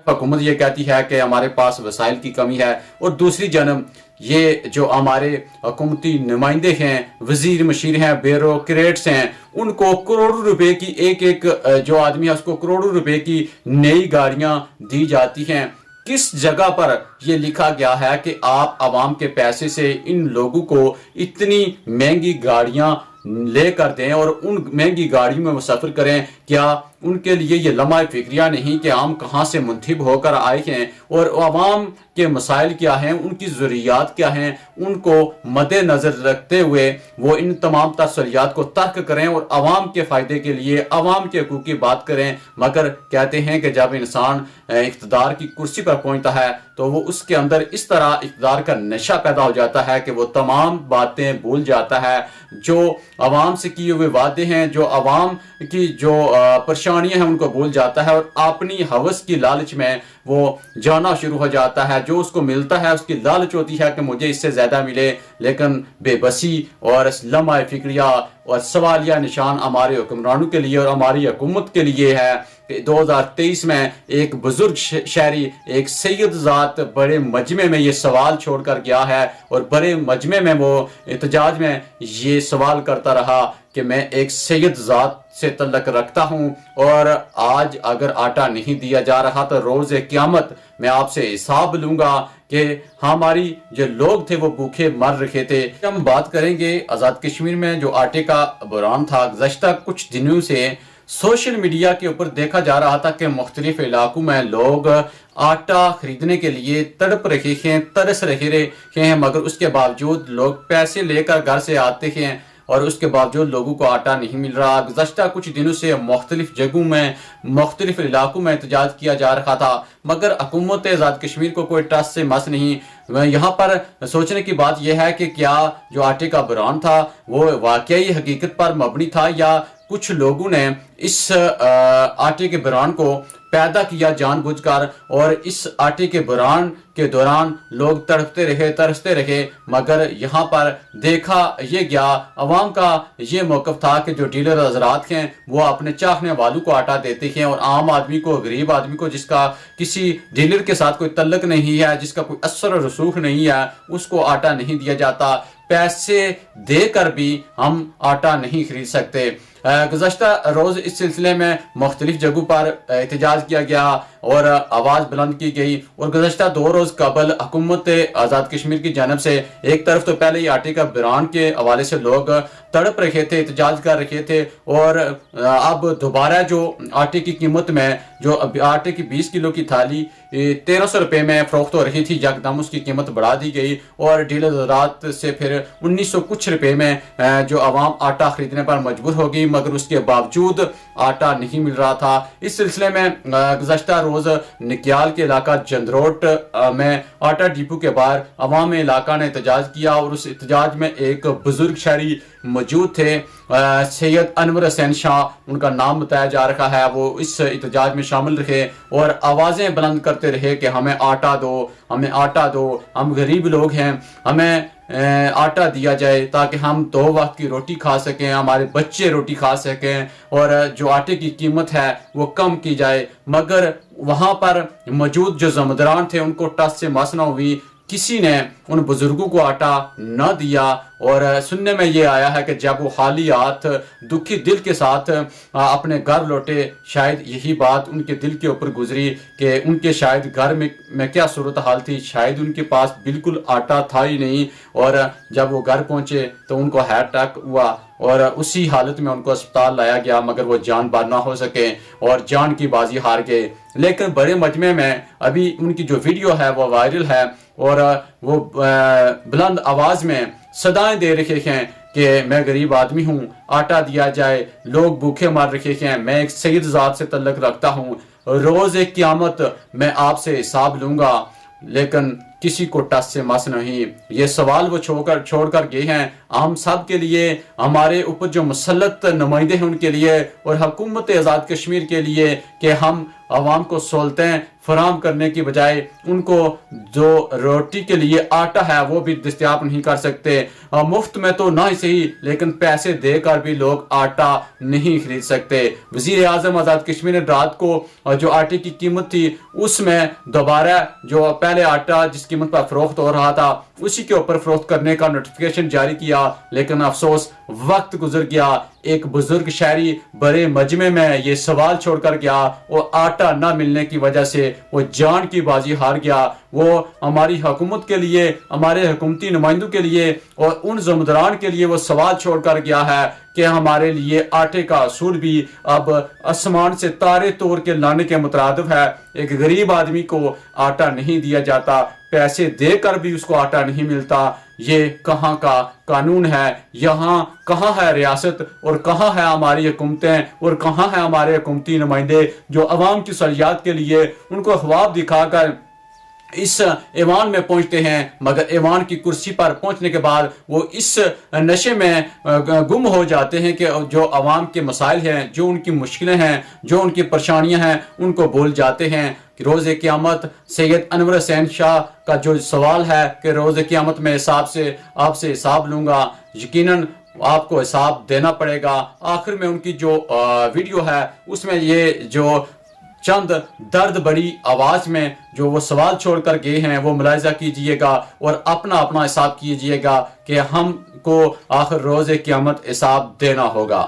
हुकूमत ये कहती है कि हमारे पास वसाइल की कमी है, और दूसरी जानब ये जो हमारे हुकूमती नुमाइंदे हैं, वजीर मशीर हैं, ब्यूरोक्रेट्स हैं, उनको करोड़ों रुपए की एक जो आदमी है उसको करोड़ों रुपए की नई गाड़ियां दी जाती हैं। किस जगह पर यह लिखा गया है कि आप आवाम के पैसे से इन लोगों को इतनी महंगी गाड़ियां लेकर दें और उन महंगी गाड़ियों में वो सफ़र करें? क्या उनके लिए ये लम्हा फिक्रिया नहीं कि हम कहाँ से मुंतखब होकर आए हैं और आवाम के मसाइल क्या हैं, उनकी ज़रूरियात क्या हैं, उनको मद्देनज़र रखते हुए वो इन तमाम तसलियात को तर्क करें और आवाम के फ़ायदे के लिए आवाम के हकूक़ की बात करें। मगर कहते हैं कि जब इंसान इक़्तिदार की कुर्सी पर पहुंचता है तो वो उसके अंदर इस तरह इक़्तिदार का नशा पैदा हो जाता है कि वो तमाम बातें भूल जाता है जो आवाम से किए हुए वादे हैं, जो आवाम की जो परेशानियां हैं उनको भूल जाता है और अपनी हवस की लालच में वो जाना शुरू हो जाता है। जो उसको मिलता है उसकी लालच होती है कि मुझे इससे ज़्यादा मिले, लेकिन बेबसी और लम्हा फिक्रिया और सवालिया निशान हमारे हुक्मरानों के लिए और हमारी हुकूमत के लिए है कि 2023 में एक बुजुर्ग शहरी, एक सैयद ज़ात बड़े मजमे में ये सवाल छोड़कर गया है और बड़े मजमे में वो एहतजाज में ये सवाल करता रहा कि मैं एक सैयद ज़ात से तल्लक रखता हूँ और आज अगर आटा नहीं दिया जा रहा तो रोज़े क़यामत मैं आपसे हिसाब लूँगा कि हमारी जो लोग थे वो भूखे मर रहे थे। हम बात करेंगे आज़ाद कश्मीर में जो आटे का बहरान था। गुज़श्ता कुछ दिनों से सोशल मीडिया के ऊपर देखा जा रहा था कि मुख्तलिफ इलाकों में लोग आटा खरीदने के लिए तड़प रहे हैं, तरस रहे हैं, मगर उसके बावजूद लोग पैसे लेकर घर से आते हैं और उसके बावजूद लोगों को आटा नहीं मिल रहा। गुज़श्ता कुछ दिनों से मुख्तलिफ जगहों में मुख्तलिफ इलाकों में एहतजाज किया जा रहा था, मगर हुकूमत आज़ाद कश्मीर को कोई टस से मस नहीं। यहाँ पर सोचने की बात यह है कि क्या जो आटे का बहरान था वो वाकई हकीकत पर मबनी था या कुछ लोगों ने इस आटे के बहरान को पैदा किया जानबूझकर और इस आटे के बहरान के दौरान लोग तड़पते रहे, तरसते रहे। मगर यहाँ पर देखा ये गया, अवाम का ये मौक़िफ़ था कि जो डीलर हज़रात हैं वो अपने चाहने वालों को आटा देते हैं और आम आदमी को, गरीब आदमी को जिसका किसी डीलर के साथ कोई तल्लक नहीं है, जिसका कोई असर रसूख नहीं है, उसको आटा नहीं दिया जाता। पैसे देकर भी हम आटा नहीं खरीद सकते। गुज़श्ता रोज़ इस सिलसिले में मुख्तलिफ जगहों पर एहतजाज किया गया और आवाज़ बुलंद की गई और गुज़श्ता 2 रोज़ कबल हुकूमत आज़ाद कश्मीर की जानब से एक तरफ तो पहले ही आटे का बहरान के हवाले से लोग तड़प रहे थे, एहतजाज कर रहे थे और अब दोबारा जो आटे की कीमत में जो आटे की 20 किलो की थाली 1300 रुपये में फ़रोख्त हो रही थी, यकदम उसकी कीमत बढ़ा दी गई और डीलर हज़रात से फिर 1900 कुछ रुपये में जो आवाम आटा खरीदने पर मजबूर हो गई, मगर उसके बावजूद आटा नहीं मिल रहा था। इस सिलसिले में गुज़श्ता रोज़ निक्याल के इलाका जंदरोट में आटा डिपो के बाहर अवाम इलाका ने एहतजाज किया और उस एहतजाज में एक बुजुर्ग शहरी मौजूद थे, सैयद अनवर हुसैन शाह उनका नाम बताया जा रहा है। वो इस एहतजाज में शामिल रहे और आवाज़ें बुलंद करते रहे कि हमें आटा दो, हमें आटा दो, हम गरीब लोग हैं, हमें आटा दिया जाए ताकि हम 2 वक्त की रोटी खा सकें, हमारे बच्चे रोटी खा सकें और जो आटे की कीमत है वो कम की जाए। मगर वहाँ पर मौजूद जो ज़मींदारान थे उनको टस से मस न हुई, किसी ने उन बुजुर्गों को आटा न दिया और सुनने में ये आया है कि जब वो खाली हाथ दुखी दिल के साथ अपने घर लौटे, शायद यही बात उनके दिल के ऊपर गुजरी कि उनके शायद घर में क्या सूरत हाल थी, शायद उनके पास बिल्कुल आटा था ही नहीं और जब वो घर पहुंचे तो उनको हार्ट अटैक हुआ और उसी हालत में उनको अस्पताल लाया गया, मगर वो जान बार ना हो सके और जान की बाजी हार गए। लेकिन बड़े मजमे में अभी उनकी जो वीडियो है वो वायरल है और वो बुलंद आवाज़ में सदाएं दे रहे हैं कि मैं गरीब आदमी हूँ, आटा दिया जाए, लोग भूखे मर रहे हैं, मैं एक सैयद ज़ात से तल्लक रखता हूँ, रोज़े क़यामत मैं आपसे हिसाब लूँगा। लेकिन किसी को टस से मस नहीं। ये सवाल वो छोड़कर गए हैं हम सब के लिए, हमारे ऊपर जो मुसल्लत नुमाइंदे हैं उनके लिए और हुकूमत आज़ाद कश्मीर के लिए, कि हम आवाम को सहूलतें फराहम करने की बजाय उनको जो रोटी के लिए आटा है वो भी दस्तयाब नहीं कर सकते। मुफ्त में तो ना ही सही, लेकिन पैसे देकर भी लोग आटा नहीं खरीद सकते। वज़ीर आज़म आज़ाद कश्मीर ने रात को जो आटे की कीमत थी उसमें दोबारा जो पहले आटा जिस कीमत पर फरोख्त हो रहा था उसी के ऊपर फरोख्त करने का नोटिफिकेशन जारी किया, लेकिन अफसोस वक्त गुजर गया। एक बुजुर्ग शहरी बड़े मजमे में ये सवाल छोड़कर गया और आटा ना मिलने की वजह से वो जान की बाजी हार गया। वो हमारी हुकूमत के लिए, हमारे हुकूमती नुमाइंदों के लिए और उन ज़िम्मेदारान के लिए वो सवाल छोड़कर गया है कि हमारे लिए आटे का असूल भी अब आसमान से तारे तोड़ के लाने के मुतरादिफ है। एक गरीब आदमी को आटा नहीं दिया जाता, पैसे देकर भी उसको आटा नहीं मिलता। ये कहाँ का कानून है? यहाँ कहाँ है रियासत और कहाँ है हमारी हुकूमतें और कहाँ है हमारे हुकूमती नुमाइंदे जो अवाम की सलाहियत के लिए उनको ख्वाब दिखाकर इस ऐवान में पहुंचते हैं, मगर ऐवान की कुर्सी पर पहुंचने के बाद वो इस नशे में गुम हो जाते हैं कि जो अवाम के मसाइल हैं, जो उनकी मुश्किलें हैं, जो उनकी परेशानियां हैं, उनको भूल जाते हैं। कि रोज़े क़यामत सैयद अनवर हुसैन शाह का जो सवाल है कि रोज़े क़यामत में आपसे हिसाब लूँगा, यकीनन आपको हिसाब देना पड़ेगा। आखिर में उनकी जो वीडियो है उसमें ये जो चंद दर्द बड़ी आवाज में जो वो सवाल छोड़कर गए हैं वो मुलाहिजा कीजिएगा और अपना अपना हिसाब कीजिएगा कि हमको आखिर रोज़े क़यामत हिसाब देना होगा।